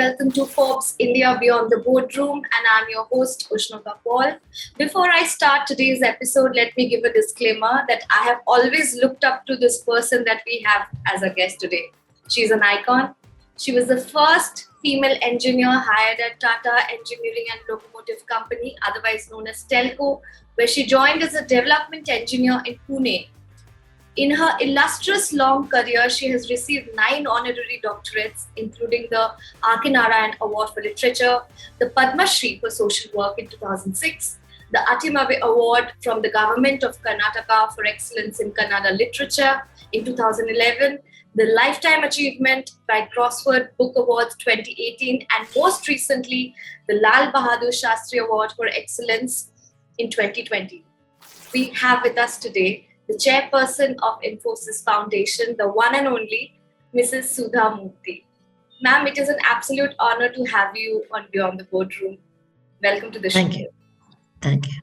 welcome to Forbes India Beyond the Boardroom, and I'm your host, Ushnota Paul. Before I start today's episode, let me give a disclaimer that I have always looked up to this person that we have as a guest today. She's an icon. She was the first female engineer hired at Tata Engineering and Locomotive Company, otherwise known as Telco, where she joined as a development engineer in Pune. In her illustrious long career, she has received 9 honorary doctorates, including the Akinarayan Award for Literature, the Padma Shri for Social Work in 2006, the Atimabe Award from the Government of Karnataka for Excellence in Kannada Literature in 2011, the Lifetime Achievement by Crossword Book Awards 2018, and most recently, the Lal Bahadur Shastri Award for Excellence in 2020. We have with us today the chairperson of Infosys Foundation, the one and only Mrs. Sudha Murty. Ma'am, it is an absolute honor to have you on Beyond the Boardroom. Welcome to the show. Thank you. Thank you.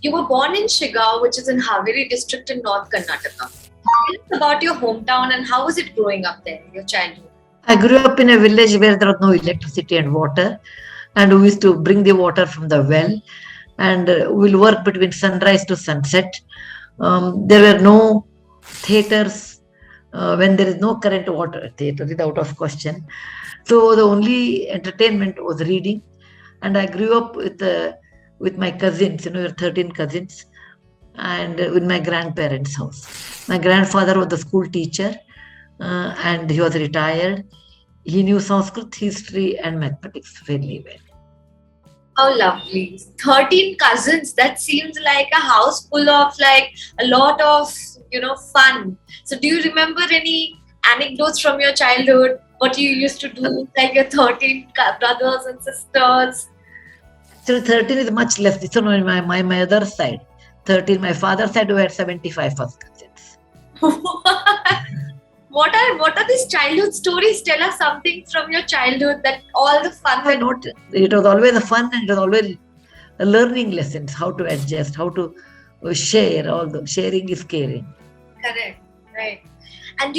You were born in Shigaon, which is in Haveri district in North Karnataka. Tell us about your hometown and how was it growing up there, your childhood? I grew up in a village where there was no electricity and water, and we used to bring the water from the well, and we'll work between sunrise to sunset. There were no theaters when there is no current water. Theater is out of question. So the only entertainment was reading, and I grew up with my cousins. There were 13 cousins, and with my grandparents' house. My grandfather was the school teacher, and he was retired. He knew Sanskrit, history, and mathematics fairly well. How lovely. 13 cousins. That seems like a house full of like a lot of, fun. So do you remember any anecdotes from your childhood? What you used to do, like your 13 brothers and sisters? So 13 is much less. This one on my mother's side. 13, my father's side, we had 75 first cousins. What are these childhood stories? Tell us something from your childhood that all the fun. It was always a fun, and it was always a learning lessons, how to adjust, how to share. All the sharing is caring. Correct, right. And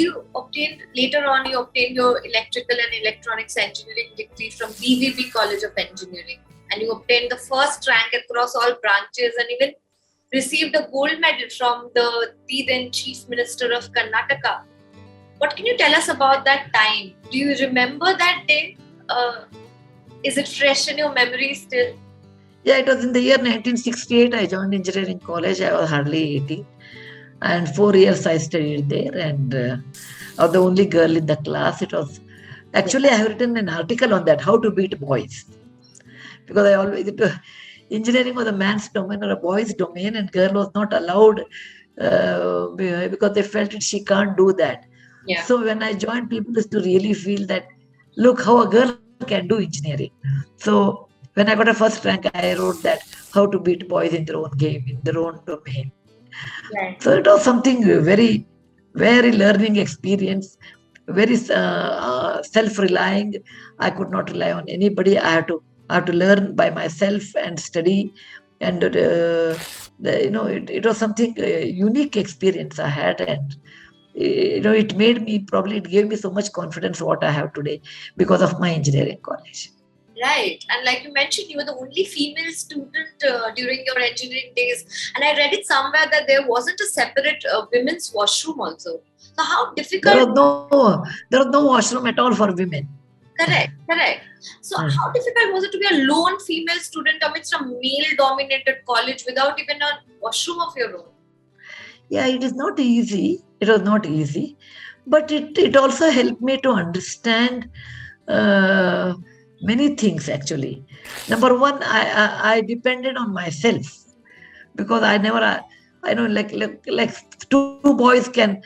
later on you obtained your electrical and electronics engineering degree from BVB College of Engineering, and you obtained the first rank across all branches and even received a gold medal from the then Chief Minister of Karnataka. What can you tell us about that time? Do you remember that day? Is it fresh in your memory still? Yeah, it was in the year 1968. I joined engineering college. I was hardly 18. And 4 years I studied there. And I was the only girl in the class. Actually, I have written an article on that, how to beat boys. Because engineering was a man's domain or a boy's domain, and girl was not allowed because they felt that she can't do that. Yeah. So when I joined, people used to really feel that, look how a girl can do engineering. So when I got a first rank, I wrote that how to beat boys in their own game, in their own domain. Right. So it was something very, very learning experience, very self-relying. I could not rely on anybody. I had to learn by myself and study. And it was something unique experience I had, and it gave me so much confidence what I have today because of my engineering college. Right. And like you mentioned, you were the only female student during your engineering days. And I read it somewhere that there wasn't a separate women's washroom also. So how difficult... There was no washroom at all for women. Correct. So how difficult was it to be a lone female student amidst a male-dominated college without even a washroom of your own? Yeah, it is not easy. It was not easy. But it also helped me to understand many things, actually. Number one, I depended on myself, because I know like two boys can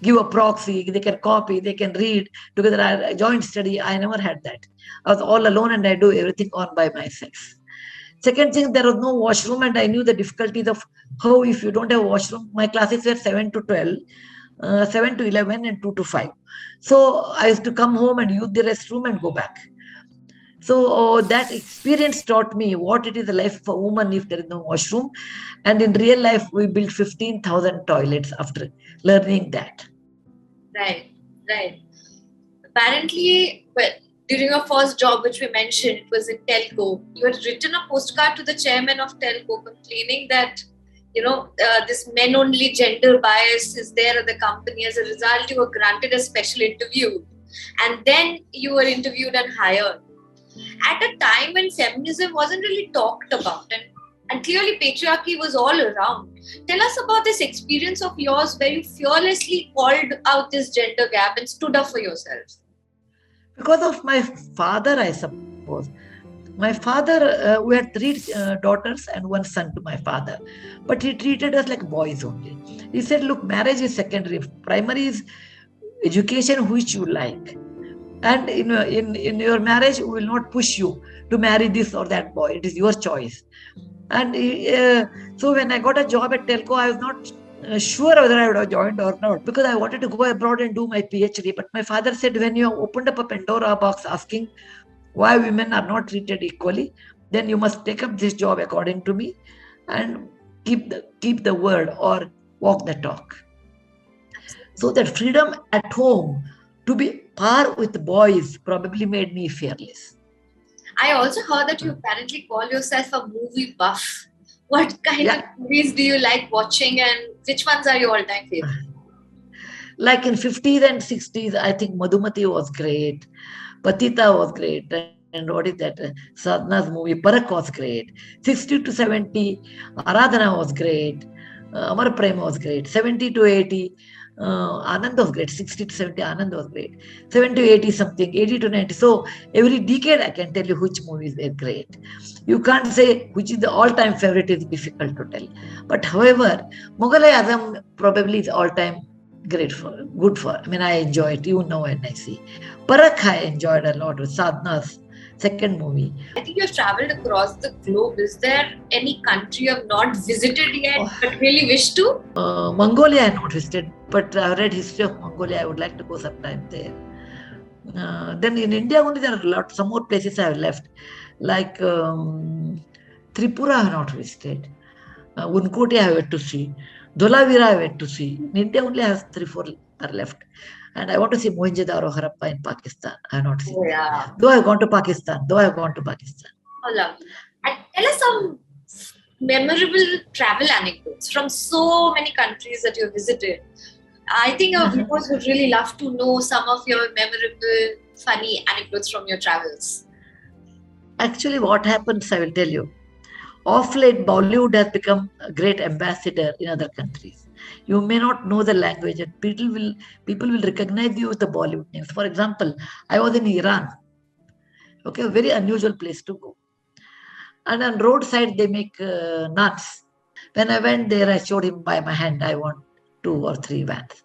give a proxy, they can copy, they can read together. I joint study. I never had that. I was all alone, and I do everything on by myself. Second thing, there was no washroom, and I knew the difficulties of how, if you don't have a washroom. My classes were 7 to 12, 7 to 11, and 2 to 5. So I used to come home and use the restroom and go back. So that experience taught me what it is the life of a woman if there is no washroom. And in real life, we built 15,000 toilets after learning that. Right. Apparently, well, during your first job, which we mentioned, it was in telco. You had written a postcard to the chairman of telco complaining that, this men-only gender bias is there at the company. As a result, you were granted a special interview. And then you were interviewed and hired. At a time when feminism wasn't really talked about and clearly patriarchy was all around. Tell us about this experience of yours where you fearlessly called out this gender gap and stood up for yourself. Because of my father, I suppose. My father, we had three daughters and one son to my father, but he treated us like boys only. He said, look, marriage is secondary. Primary is education which you like. And in your marriage, we will not push you to marry this or that boy. It is your choice. And so when I got a job at telco, I was not sure whether I would have joined or not, because I wanted to go abroad and do my PhD. But my father said, when you opened up a Pandora box asking why women are not treated equally, then you must take up this job according to me and keep the word or walk the talk. So that freedom at home to be par with boys probably made me fearless. I also heard that you apparently call yourself a movie buff. What kind of movies do you like watching and which ones are your all-time favorite? Like in 50s and 60s, I think Madhumati was great. Patita was great. And what is that? Sadhna's movie, Parak was great. 60 to 70, Aradhana was great. Amar Prem was great. 70 to 80, Anand was great. 60 to 70, Anand was great. 70 to 80 something, 80 to 90. So every decade I can tell you which movies were great. You can't say which is the all-time favorite, is difficult to tell. But however, Mughal-e-Azam probably is all-time good for. I mean, I enjoy it. You know, and I see. Parak I enjoyed a lot with Sadhna's second movie. I think you have traveled across the globe. Is there any country you have not visited yet but really wish to? Mongolia I have not visited, but I have read history of Mongolia. I would like to go sometime there. Then in India only there are some more places I have left, like Tripura I have not visited. Unkoti I have yet to see. Dholavira I have yet to see. In India only I have 3-4 are left. And I want to see Mohenjo-daro, Harappa in Pakistan. I have not seen. Oh, yeah. Though I have gone to Pakistan. Oh, lovely. And tell us some memorable travel anecdotes from so many countries that you have visited. I think our viewers would really love to know some of your memorable, funny anecdotes from your travels. Actually, what happens, I will tell you. Of late, Bollywood has become a great ambassador in other countries. You may not know the language, and people will recognize you with the Bollywood names. For example, I was in Iran. Okay, a very unusual place to go. And on roadside, they make nuts. When I went there, I showed him by my hand, I want 2 or 3 vans.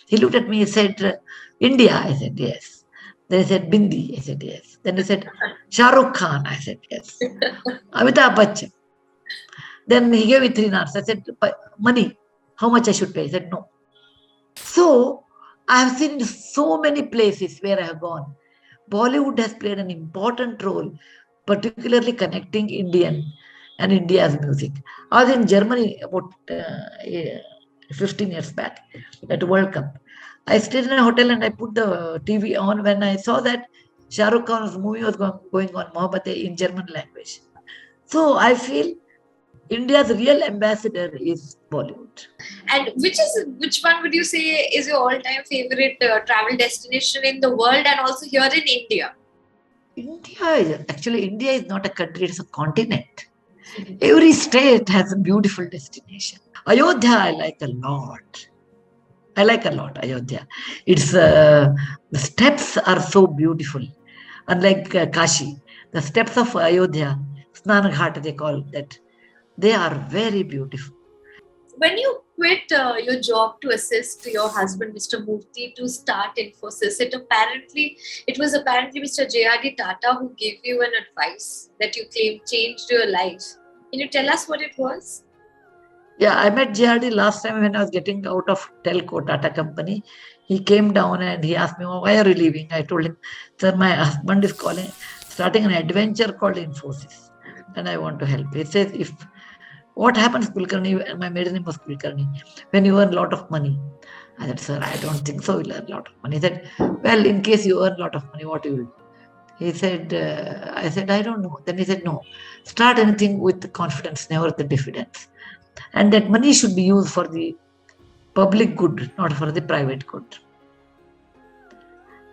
He looked at me, he said, India? I said, yes. Then he said, Bindi? I said, yes. Then he said, Shah Rukh Khan? I said, yes. Amitabh Bachchan. Then he gave me 3 nuts. I said, money, how much I should pay? He said, no. So, I have seen in so many places where I have gone. Bollywood has played an important role, particularly connecting Indian and India's music. I was in Germany about 15 years back at World Cup. I stayed in a hotel and I put the TV on when I saw that Shah Rukh Khan's movie was going on, Mohabbat in German language. So I feel India's real ambassador is Bollywood. And which one would you say is your all-time favorite travel destination in the world and also here in India? India is not a country, it's a continent. Every state has a beautiful destination. Ayodhya, I like a lot. Ayodhya. It's the steps are so beautiful. Unlike Kashi, the steps of Ayodhya, Snan Ghat they call that, they are very beautiful. When you quit your job to assist your husband, Mr. Murty, to start Infosys, it was apparently Mr. J.R.D. Tata who gave you an advice that you claim changed your life. Can you tell us what it was? Yeah, I met J.R.D. last time when I was getting out of Telco, Tata company. He came down and he asked me, why are you leaving? I told him, sir, my husband is starting an adventure called Infosys and I want to help. He says, what happens, Kulkarni? My maiden name was Kulkarni. When you earn a lot of money. I said, sir, I don't think so. You'll earn a lot of money. He said, well, in case you earn a lot of money, what you will do? He said, I said, I don't know. Then he said, no, start anything with confidence, never with the diffidence. And that money should be used for the public good, not for the private good.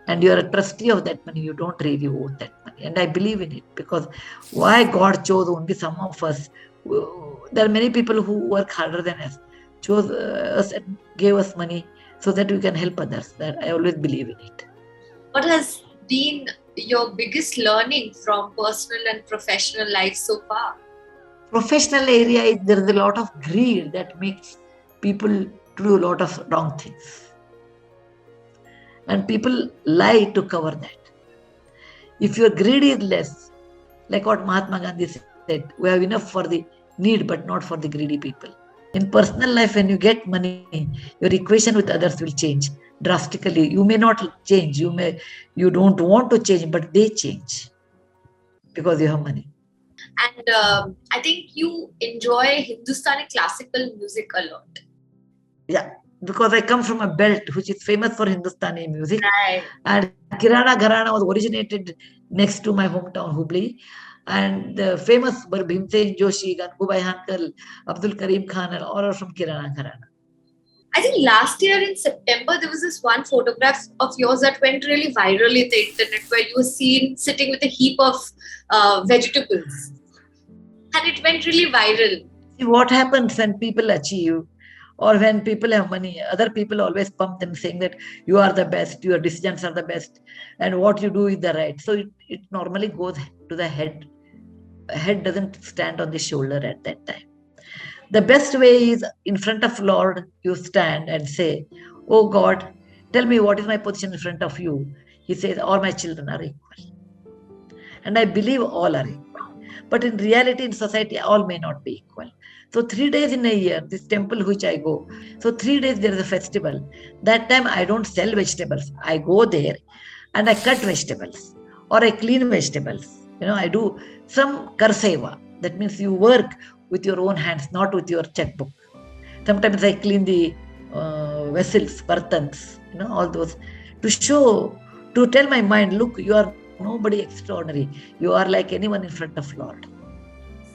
And you are a trustee of that money, you don't really own that money. And I believe in it, because why God chose only some of us. There are many people who work harder than us, chose us and gave us money so that we can help others. That I always believe in it. What has been your biggest learning from personal and professional life so far? Professional area, there is a lot of greed that makes people do a lot of wrong things. And people lie to cover that. If your greed is less, like what Mahatma Gandhi said, we have enough for the need, but not for the greedy people. In personal life, when you get money, your equation with others will change drastically. You may not change, you don't want to change, but they change because you have money. And I think you enjoy Hindustani classical music a lot. Yeah, because I come from a belt which is famous for Hindustani music. Right. And Kirana Gharana was originated next to my hometown, Hubli. And the famous Bhimsen Joshi, Gangubai Hankal, Abdul Karim Khan, and all are from Kirana Gharana. I think last year in September, there was this one photograph of yours that went really viral in the internet, where you were seen sitting with a heap of vegetables. And it went really viral. See, what happens when people achieve, or when people have money, other people always pump them saying that you are the best, your decisions are the best, and what you do is the right. So it normally goes to the head. Head doesn't stand on the shoulder at that time. The best way is in front of Lord, you stand and say, oh God, tell me what is my position in front of you. He says, all my children are equal. And I believe all are equal. But in reality, in society, all may not be equal. So 3 days in a year, this temple which I go, so 3 days there is a festival. That time I don't sell vegetables. I go there and I cut vegetables or I clean vegetables. I do some karseva. That means you work with your own hands, not with your checkbook. Sometimes I clean the vessels, bartans, all those, to tell my mind, look, you are nobody extraordinary. You are like anyone in front of Lord.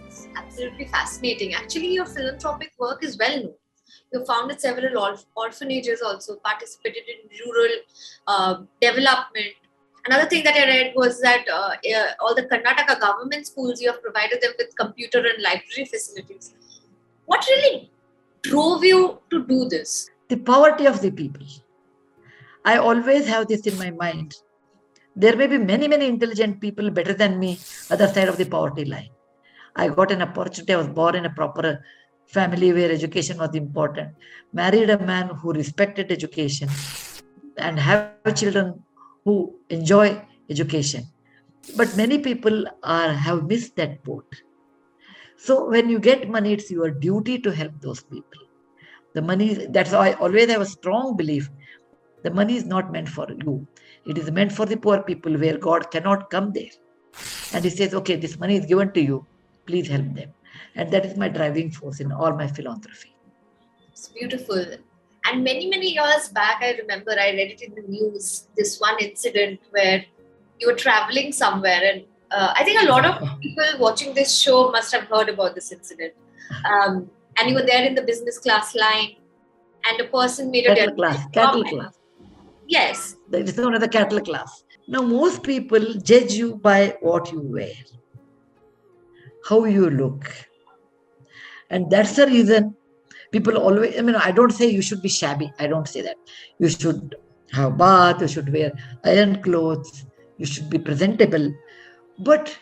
It's absolutely fascinating. Actually, your philanthropic work is well known. You founded several orphanages also, participated in rural development. Another thing that I read was that all the Karnataka government schools, you have provided them with computer and library facilities. What really drove you to do this? The poverty of the people. I always have this in my mind. There may be many, many intelligent people better than me, other side of the poverty line. I got an opportunity. I was born in a proper family where education was important. Married a man who respected education and have children who enjoy education. But many people have missed that boat. So when you get money, it's your duty to help those people. The money, that's why I always have a strong belief. The money is not meant for you. It is meant for the poor people where God cannot come there. And he says, okay, this money is given to you. Please help them. And that is my driving force in all my philanthropy. It's beautiful. And many, many years back, I remember I read it in the news, this one incident where you were traveling somewhere. And I think a lot of people watching this show must have heard about this incident. And you were there in the business class line and a person made a cattle class. Yes. It's known as the cattle class. Now, most people judge you by what you wear, how you look. And that's the reason people always, I don't say you should be shabby. I don't say that. You should have bath, you should wear iron clothes, you should be presentable. But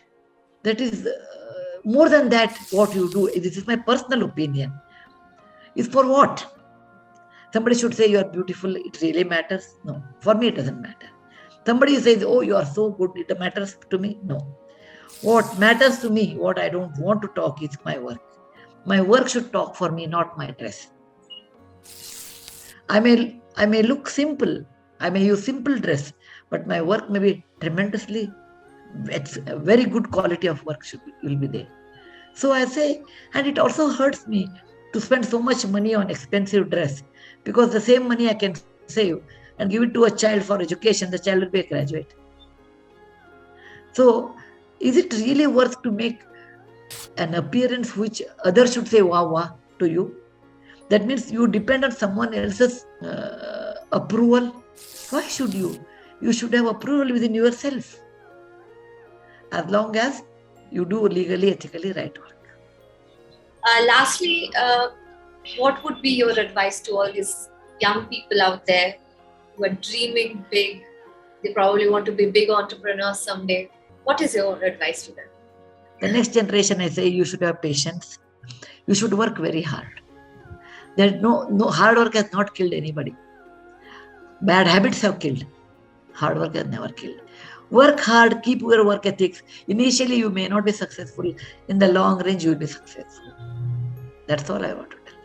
that is more than that, what you do, this is my personal opinion, is for what? Somebody should say you are beautiful, it really matters? No, for me it doesn't matter. Somebody says, oh, you are so good, it matters to me? No. What matters to me, what I don't want to talk is my work. My work should talk for me, not my dress. I may look simple, I may use simple dress, but my work may be tremendously, it's a very good quality of work will be there. So I say, and it also hurts me to spend so much money on expensive dress, because the same money I can save and give it to a child for education, the child will be a graduate. So, is it really worth to make an appearance which others should say wow wow to you? That means you depend on someone else's approval. Why should you? You should have approval within yourself. As long as you do legally, ethically right work. Lastly, what would be your advice to all these young people out there who are dreaming big? They probably want to be big entrepreneurs someday. What is your advice to them? The next generation, I say, you should have patience. You should work very hard. There no hard work has not killed anybody. Bad habits have killed. Hard work has never killed. Work hard, keep your work ethics. Initially, you may not be successful. In the long range, you will be successful. That's all I want to tell you.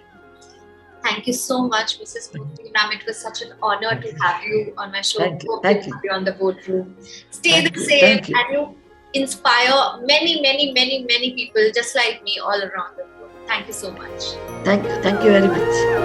Thank you so much, Mrs. Murty. Ma'am, it was such an honor to have you on my show. Thank you. Hope Thank to you. have you on the boardroom. Stay Thank the you. same, Thank you. and you inspire many, many, many, many people just like me all around the world. Thank you so much. Thank you very much.